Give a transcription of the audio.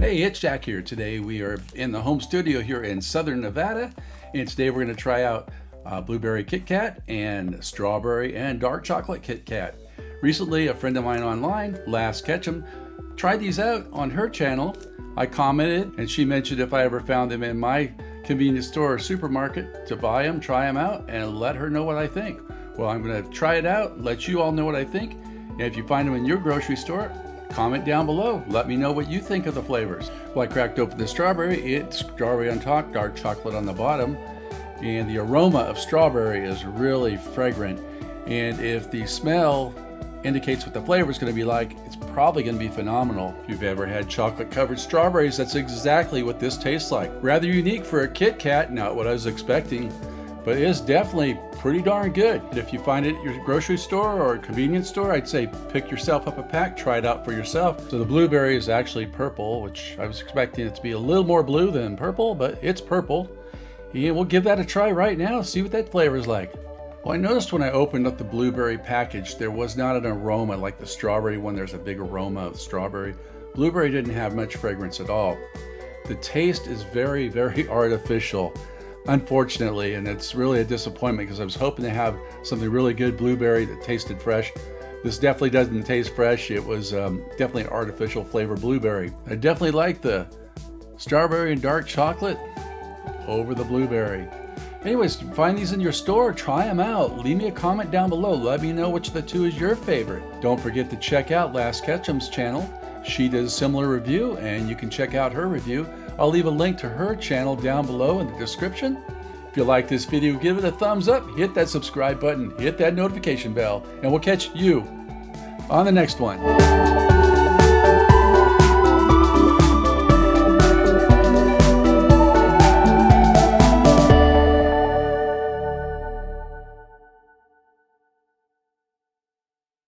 Hey, it's Jack here. Today we are in the home studio here in Southern Nevada, and today we're going to try out blueberry Kit Kat and strawberry and dark chocolate Kit Kat. Recently, a friend of mine online, Ketchum, tried these out on her channel. I commented, and she mentioned if I ever found them in my convenience store or supermarket to buy them, try them out, and let her know what I think. Well, I'm going to try it out, let you all know what I think, and if you find them in your grocery store, comment down below. Let me know what you think of the flavors. Well, I cracked open the strawberry. It's strawberry on top, dark chocolate on the bottom, and the aroma of strawberry is really fragrant. And if the smell indicates what the flavor is going to be like, it's probably going to be phenomenal. If you've ever had chocolate covered strawberries, that's exactly what this tastes like. Rather unique for a Kit Kat, not what I was expecting, but it is definitely pretty darn good. If you find it at your grocery store or convenience store, I'd say pick yourself up a pack, try it out for yourself. So the blueberry is actually purple, which I was expecting it to be a little more blue than purple, but it's purple. And we'll give that a try right now, see what that flavor is like. Well, I noticed when I opened up the blueberry package, there was not an aroma like the strawberry one. There's a big aroma of strawberry. Blueberry didn't have much fragrance at all. The taste is very, very artificial, unfortunately, and it's really a disappointment because I was hoping to have something really good blueberry that tasted fresh. This definitely doesn't taste fresh. It was definitely an artificial flavor blueberry. I definitely like the strawberry and dark chocolate over the blueberry. Anyways, find these in your store, try them out. Leave me a comment down below. Let me know which of the two is your favorite. Don't forget to check out Ketchum's channel. She does a similar review, and you can check out her review. I'll leave a link to her channel down below in the description. If you like this video, give it a thumbs up, hit that subscribe button, hit that notification bell, and we'll catch you on the next one.